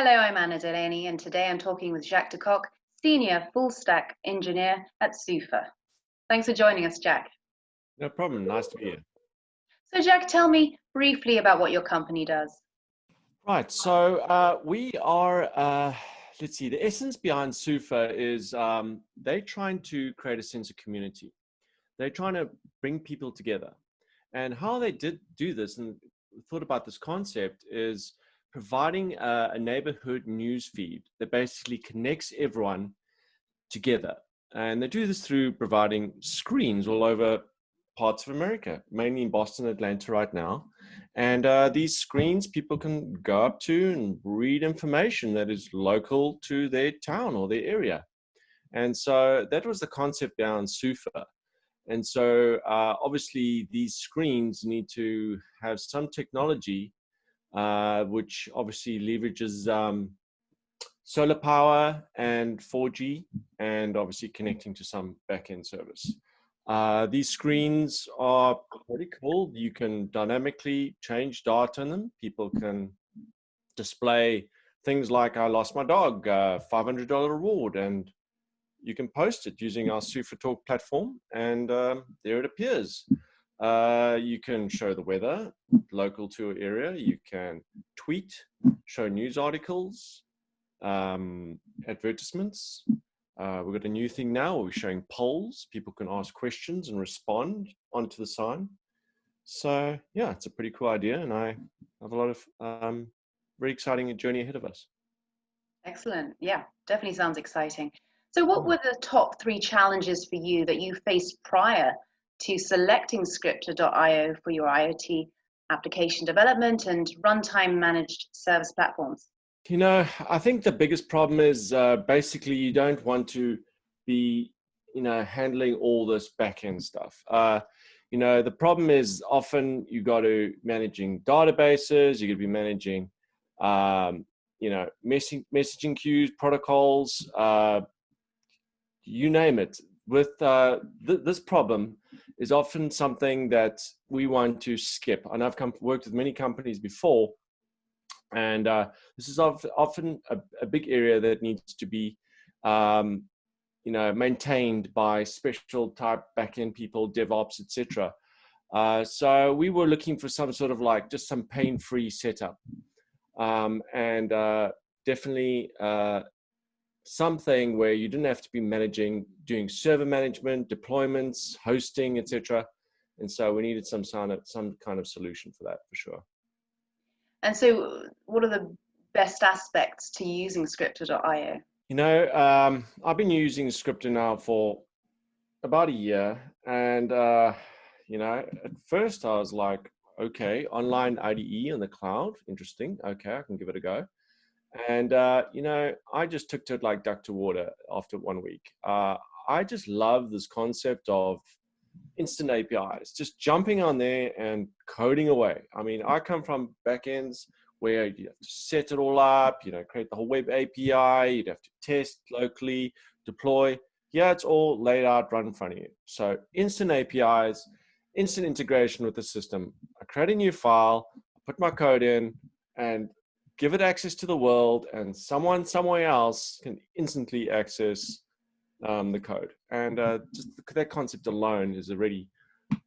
Hello, I'm Anna Delaney, and today I'm talking with Jacques De Kock, Senior Full Stack Engineer at Soofa. Thanks for joining us, Jacques. No problem. Nice to be here. So, Jacques, tell me briefly about what your company does. Right. So we are, let's see, the essence behind Soofa is they're trying to create a sense of community. They're trying to bring people together. And how they did do this and thought about this concept is providing a neighborhood news feed that basically connects everyone together. And they do this through providing screens all over parts of America, mainly in Boston, Atlanta right now. And these screens people can go up to and read information that is local to their town or their area. And so that was the concept behind Soofa. And so obviously these screens need to have some technology which obviously leverages solar power and 4G, and obviously connecting to some backend service. These screens are pretty cool. You can dynamically change data in them. People can display things like, I lost my dog, $500 reward, and you can post it using our Soofa Talk platform, and there it appears. You can show the weather local to your area. You can tweet, show news articles, advertisements. We've got a new thing now where we're showing polls. People can ask questions and respond onto the sign. So yeah, it's a pretty cool idea, and I have a lot of very exciting journey ahead of us. Excellent. Yeah, definitely sounds exciting. So what were the top 3 challenges for you that you faced prior to selecting scriptr.io for your IoT application development and runtime managed service platforms? You know, I think the biggest problem is basically you don't want to be, handling all this back-end stuff. The problem is often you got to managing databases, you're going to be managing, messaging queues, protocols, you name it. With this problem is often something that we want to skip. And I've worked with many companies before, and this is often a big area that needs to be, maintained by special type backend people, DevOps, etc. So we were looking for some sort of just some pain-free setup, and definitely something where you didn't have to be doing server management, deployments, hosting, etc. And so we needed some kind of solution for that, for sure. And so what are the best aspects to using scriptr.io? I've been using Scriptr now for about a year. And, at first I was like, okay, online IDE on the cloud, interesting. Okay, I can give it a go. And, I just took to it like duck to water after 1 week. I just love this concept of instant APIs, just jumping on there and coding away. I mean, I come from backends where you have to set it all up, create the whole web API, you'd have to test locally, deploy. Yeah, it's all laid out right in front of you. So instant APIs, instant integration with the system. I create a new file, I put my code in, and give it access to the world, and someone somewhere else can instantly access the code. And just that concept alone is already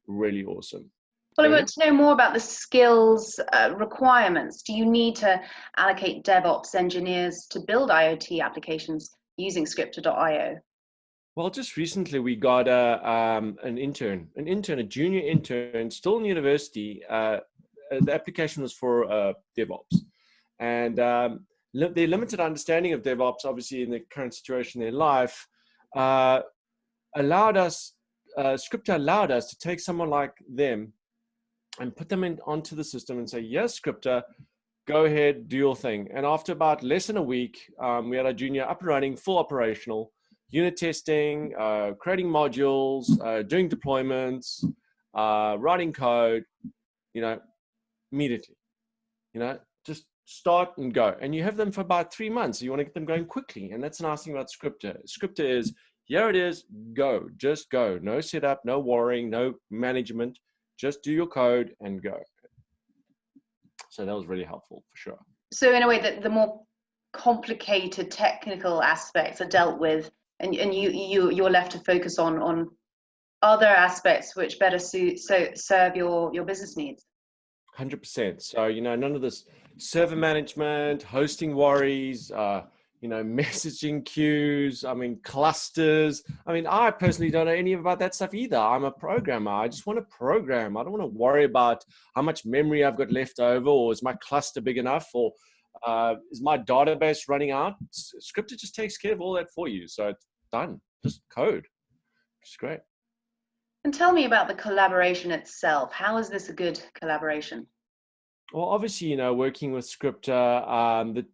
really awesome. Well, I want to know more about the skills requirements. Do you need to allocate DevOps engineers to build IoT applications using scriptr.io? Well, just recently we got a junior intern, still in university. The application was for DevOps. And their limited understanding of DevOps, obviously in the current situation in their life, Scriptr allowed us to take someone like them and put them onto the system and say, yes, Scriptr, go ahead, do your thing. And after about less than a week, we had our junior up and running, full operational, unit testing, creating modules, doing deployments, writing code, immediately, just start and go. And you have them for about 3 months. You want to get them going quickly. And that's the nice thing about Scriptr. Scriptr is, here it is, go, just go. No setup, no worrying, no management. Just do your code and go. So that was really helpful for sure. So in a way, the more complicated technical aspects are dealt with, and you're left to focus on other aspects which better serve your business needs. 100%. So, none of this server management, hosting worries, messaging queues, clusters. I personally don't know any about that stuff either. I'm a programmer. I just want to program. I don't want to worry about how much memory I've got left over, or is my cluster big enough, or is my database running out? Scriptr just takes care of all that for you. So it's done. Just code. Which is great. And tell me about the collaboration itself. How is this a good collaboration? Well, obviously, working with scriptr,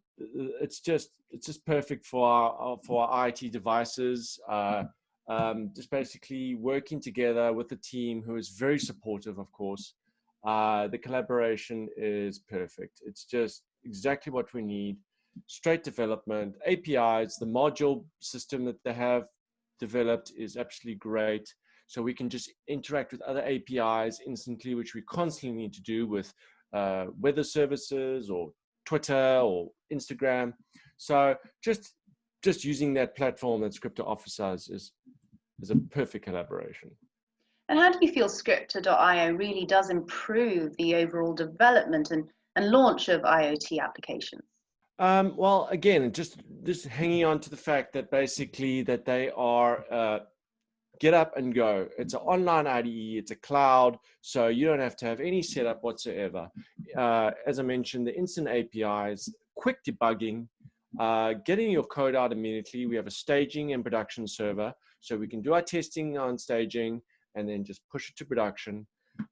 it's just perfect for our IT devices. Just basically working together with the team, who is very supportive, of course. The collaboration is perfect. It's just exactly what we need. Straight development, APIs, the module system that they have developed is absolutely great. So we can just interact with other APIs instantly, which we constantly need to do with weather services or Twitter or Instagram. So just using that platform that scriptr offers us is a perfect collaboration. And how do you feel scriptr.io really does improve the overall development and launch of IoT applications? Well, again, just hanging on to the fact that basically that they are get up and go. It's an online IDE, it's a cloud, so you don't have to have any setup whatsoever. As I mentioned, the instant APIs, quick debugging, getting your code out immediately. We have a staging and production server, so we can do our testing on staging and then just push it to production.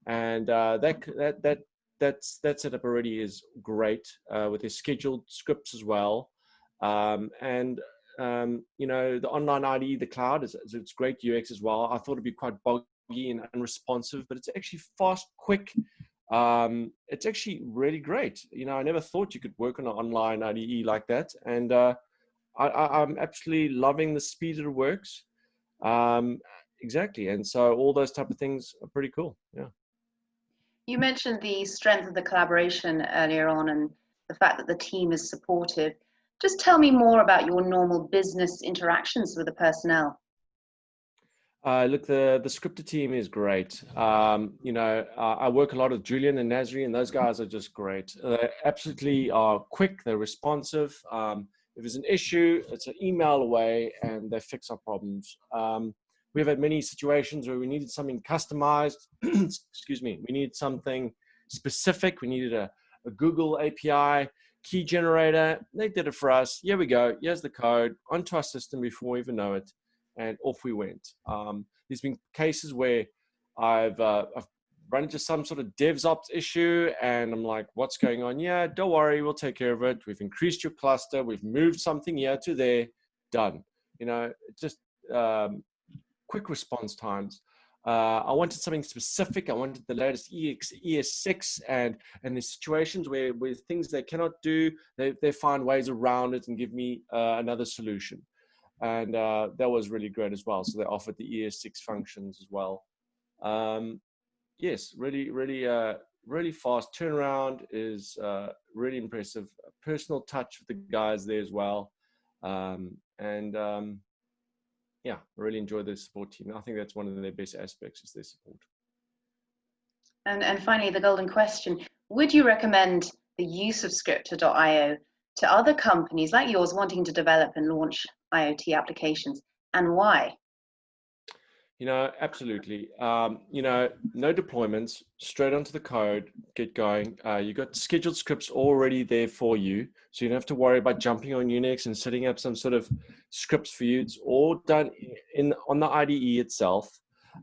And that setup already is great with their scheduled scripts as well. The online IDE, the cloud, it's great UX as well. I thought it'd be quite boggy and unresponsive, but it's actually fast, quick. It's actually really great. I never thought you could work on an online IDE like that. And I'm absolutely loving the speed it works. Exactly. And so all those type of things are pretty cool. Yeah. You mentioned the strength of the collaboration earlier on and the fact that the team is supportive. Just tell me more about your normal business interactions with the personnel. Look, the scriptr team is great. I work a lot with Julian and Nasri, and those guys are just great. They absolutely are quick. They're responsive. If there's an issue, it's an email away, and they fix our problems. We've had many situations where we needed something customized. Excuse me. We needed something specific. We needed a Google API key generator. They did it for us. Here we go. Here's the code onto our system before we even know it. And off we went. There's been cases where I've run into some sort of DevOps issue, and I'm like, what's going on? Yeah, don't worry, we'll take care of it. We've increased your cluster. We've moved something here to there. Done. Just quick response times. I wanted something specific. I wanted the latest ES6, and there's situations where with things they cannot do, they find ways around it and give me another solution. And that was really great as well. So they offered the ES6 functions as well. Yes, really fast turnaround is really impressive. A personal touch with the guys there as well. Yeah, I really enjoy the support team. I think that's one of their best aspects is their support. And finally, the golden question, would you recommend the use of scriptr.io to other companies like yours wanting to develop and launch IoT applications, and why? Absolutely. No deployments, straight onto the code, get going. You got scheduled scripts already there for you, so you don't have to worry about jumping on Unix and setting up some sort of scripts for you. It's all done on the IDE itself.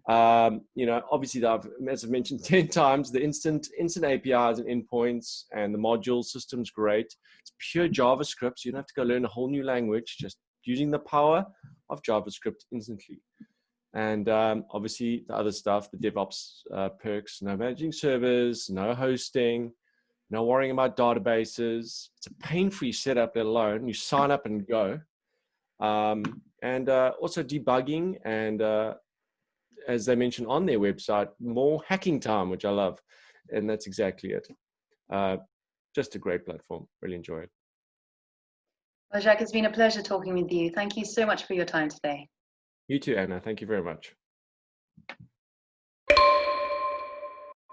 Obviously, as I've mentioned 10 times, the instant APIs and endpoints and the module system's great. It's pure JavaScript, so you don't have to go learn a whole new language, just using the power of JavaScript instantly. And obviously the other stuff, the DevOps perks, no managing servers, no hosting, no worrying about databases. It's a pain-free setup, let alone you sign up and go. And also debugging and as they mentioned on their website, more hacking time, which I love. And that's exactly it. Just a great platform. Really enjoy it. Well, Jacques, it's been a pleasure talking with you. Thank you so much for your time today. You too, Anna. Thank you very much.